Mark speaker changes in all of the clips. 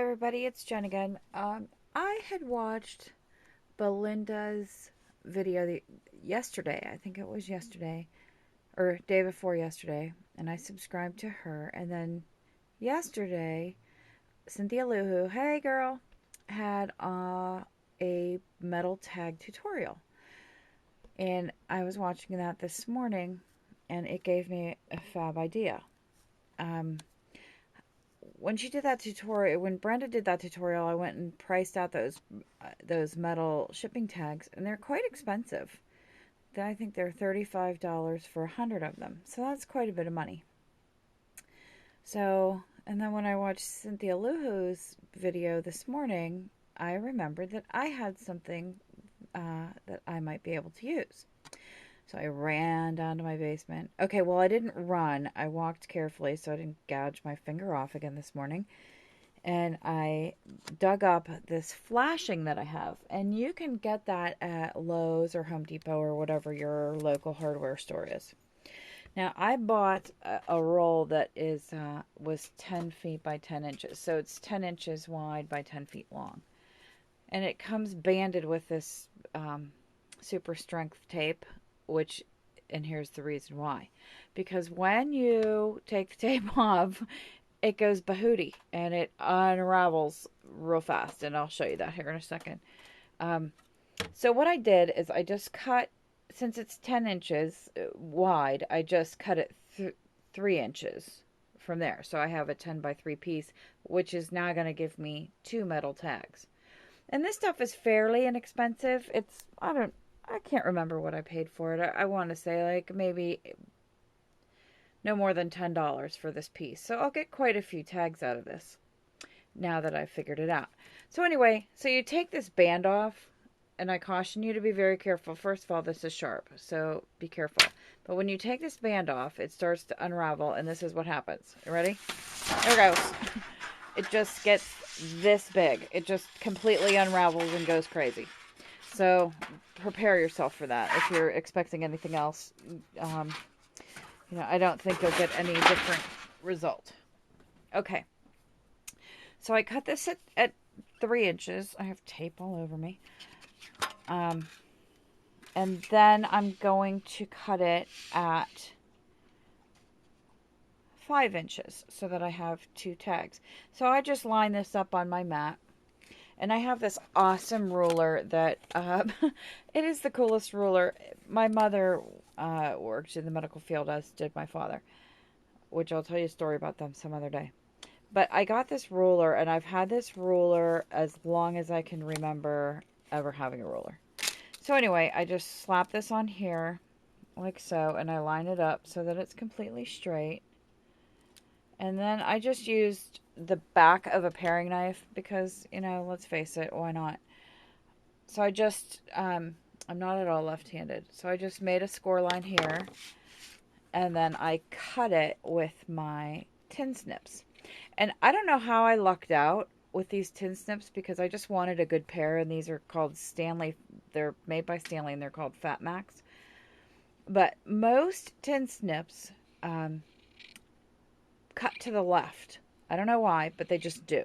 Speaker 1: everybody, it's Jen again. I had watched Belinda's video yesterday. I think it was yesterday, or day before yesterday, and I subscribed to her. And then yesterday, CynthiaLooWho, hey girl, had a metal tag tutorial. And I was watching that this morning, and it gave me a fab idea. When she did that tutorial, when Brenda did that tutorial, I went and priced out those metal shipping tags, and they're quite expensive. I think they're $35 for 100 of them, so that's quite a bit of money. So, and then when I watched CynthiaLooWho's video this morning, I remembered that I had something that I might be able to use. So I ran down to my basement. Okay, well, I didn't run. I walked carefully so I didn't gouge my finger off again this morning. And I dug up this flashing that I have. And you can get that at Lowe's or Home Depot or whatever your local hardware store is. Now, I bought a roll that was 10 feet by 10 inches. So it's 10 inches wide by 10 feet long. And it comes banded with this super strength tape. And here's the reason why. Because when you take the tape off, it goes bahooty and it unravels real fast. And I'll show you that here in a second. So what I did is I just cut, since it's 10 inches wide, I just cut it 3 inches from there. So I have a 10 by 3 piece, which is now going to give me 2 metal tags. And this stuff is fairly inexpensive. I can't remember what I paid for it. I want to say like maybe no more than $10 for this piece. So I'll get quite a few tags out of this now that I've figured it out. So anyway, so you take this band off, and I caution you to be very careful. First of all, this is sharp, so be careful. But when you take this band off, it starts to unravel, and this is what happens. You ready? There it goes. It just gets this big. It just completely unravels and goes crazy. So prepare yourself for that. If you're expecting anything else, I don't think you'll get any different result. Okay. So I cut this at 3 inches. I have tape all over me. And then I'm going to cut it at 5 inches so that I have 2 tags. So I just line this up on my mat. And I have this awesome ruler that, it is the coolest ruler. My mother worked in the medical field, as did my father, which I'll tell you a story about them some other day. But I got this ruler, and I've had this ruler as long as I can remember ever having a ruler. So anyway, I just slap this on here, like so, and I line it up so that it's completely straight. And then I just used the back of a paring knife because, let's face it, why not? So I just, I'm not at all left-handed. So I just made a score line here. And then I cut it with my tin snips. And I don't know how I lucked out with these tin snips because I just wanted a good pair. And these are called Stanley. They're made by Stanley and they're called Fat Max. But most tin snips, cut to the left. I don't know why, but they just do.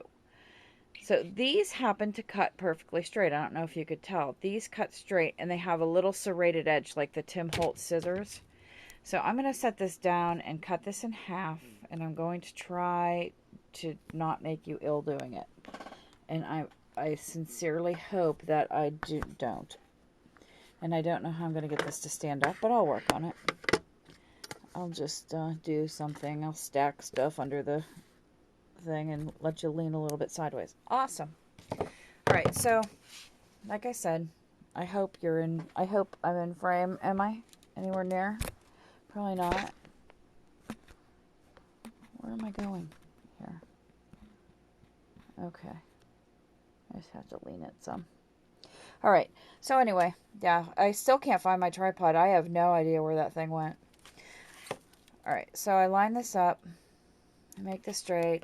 Speaker 1: So these happen to cut perfectly straight. I don't know if you could tell. These cut straight, and they have a little serrated edge like the Tim Holtz scissors. So I'm going to set this down and cut this in half, and I'm going to try to not make you ill doing it. And I sincerely hope that I don't. And I don't know how I'm going to get this to stand up, but I'll work on it. I'll just do something. I'll stack stuff under the thing and let you lean a little bit sideways. Awesome. All right, so like I said, I hope I'm in frame. Am I anywhere near? Probably not. Where am I going here? Okay. I just have to lean it some. All right. So anyway, yeah, I still can't find my tripod. I have no idea where that thing went. All right, so I line this up, I make this straight,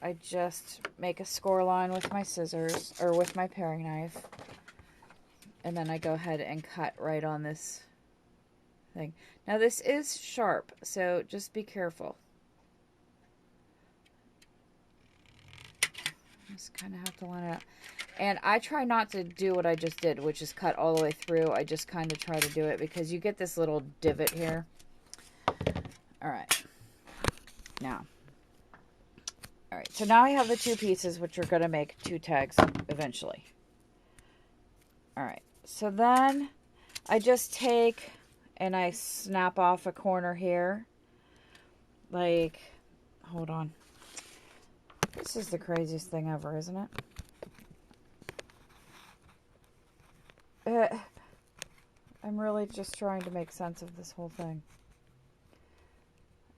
Speaker 1: I just make a score line with my scissors, or with my paring knife, and then I go ahead and cut right on this thing. Now this is sharp, so just be careful. Just kind of have to line it up. And I try not to do what I just did, which is cut all the way through. I just kind of try to do it because you get this little divot here. All right. Now. All right. So now I have the two pieces, which are going to make two tags eventually. All right. So then I just take and I snap off a corner here. Like, hold on. This is the craziest thing ever, isn't it? I'm really just trying to make sense of this whole thing.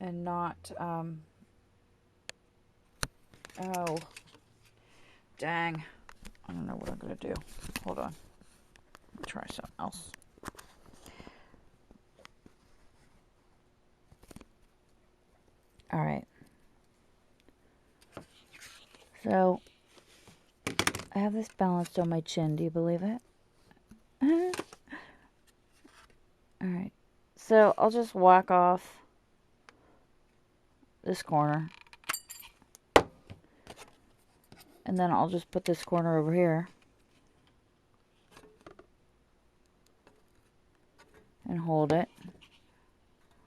Speaker 1: And not, oh, dang. I don't know what I'm going to do. Hold on. Let me try something else. All right. So, I have this balanced on my chin. Do you believe it? Alright. So, I'll just whack off this corner. And then I'll just put this corner over here. And hold it.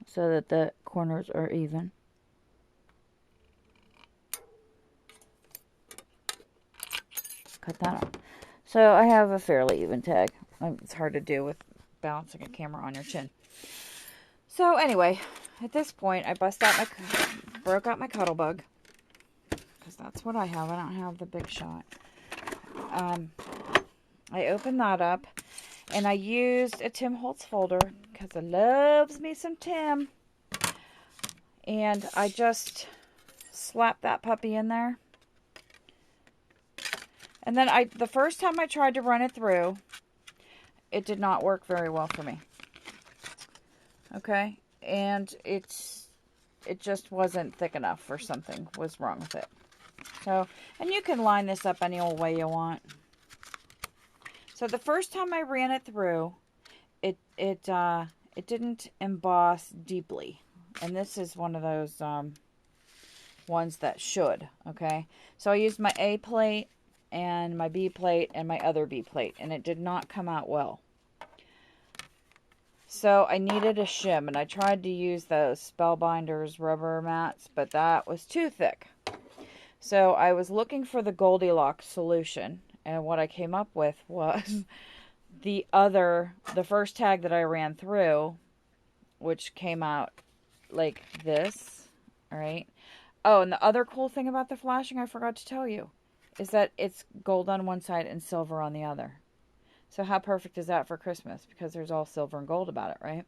Speaker 1: So that the corners are even. Cut that off. So I have a fairly even tag. It's hard to do with balancing a camera on your chin. So anyway, at this point, I broke out my cuddle bug. Because that's what I have. I don't have the big shot. I opened that up. And I used a Tim Holtz folder. Because I loves me some Tim. And I just slapped that puppy in there. And then the first time I tried to run it through, it did not work very well for me. Okay? And it just wasn't thick enough, or something was wrong with it. So, and you can line this up any old way you want. So the first time I ran it through, it didn't emboss deeply. And this is one of those ones that should, okay? So I used my A plate and my B plate and my other B plate, and it did not come out well. So I needed a shim, and I tried to use those Spellbinders rubber mats, but that was too thick. So I was looking for the Goldilocks solution, and what I came up with was the first tag that I ran through, which came out like this, all right? Oh, and the other cool thing about the flashing I forgot to tell you is that it's gold on one side and silver on the other. So how perfect is that for Christmas? Because there's all silver and gold about it, right?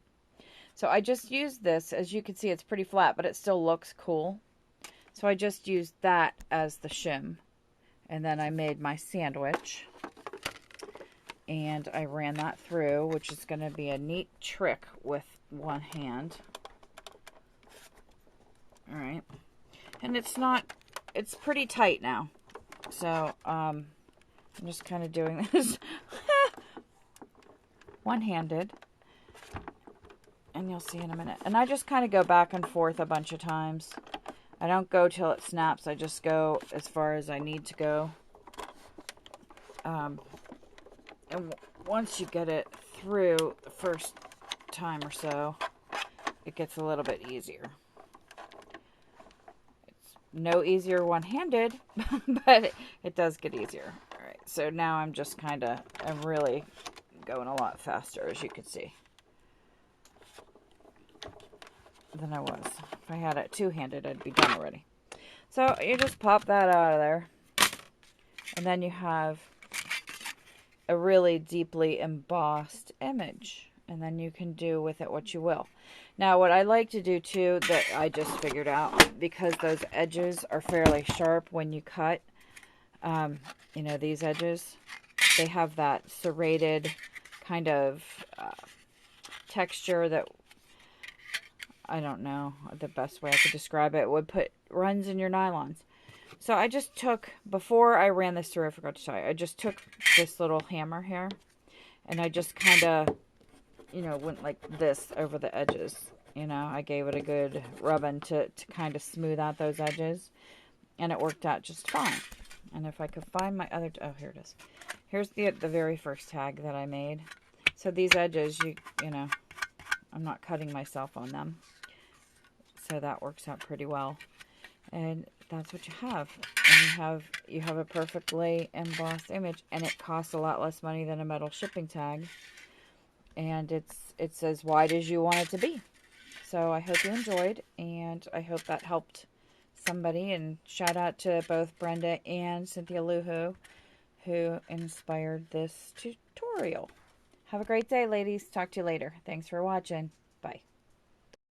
Speaker 1: So I just used this. As you can see, it's pretty flat, but it still looks cool. So I just used that as the shim. And then I made my sandwich. And I ran that through, which is going to be a neat trick with one hand. All right. And it's pretty tight now. So, I'm just kind of doing this one-handed. And you'll see in a minute. And I just kind of go back and forth a bunch of times. I don't go till it snaps. I just go as far as I need to go. And once you get it through the first time or so, it gets a little bit easier. No easier one-handed, but it does get easier. All right, so now I'm really going a lot faster, as you can see, than I was. If I had it two-handed, I'd be done already. So you just pop that out of there, and then you have a really deeply embossed image, and then you can do with it what you will. Now, what I like to do, too, that I just figured out, because those edges are fairly sharp when you cut, you know, these edges, they have that serrated kind of texture that, I don't know the best way I could describe it, would runs in your nylons. So I just took, before I ran this through, I forgot to tell you, I just took this little hammer here, and I just kind of, you know, went like this over the edges. You know, I gave it a good rubbing to kind of smooth out those edges. And it worked out just fine. And if I could find my other, oh, here it is. Here's the very first tag that I made. So these edges, you know, I'm not cutting myself on them. So that works out pretty well. And that's what you have. And you have a perfectly embossed image, and it costs a lot less money than a metal shipping tag. And it's as wide as you want it to be. So I hope you enjoyed, and I hope that helped somebody. And shout out to both Brenda and CynthiaLooWho who inspired this tutorial. Have a great day, ladies. Talk to you later. Thanks for watching.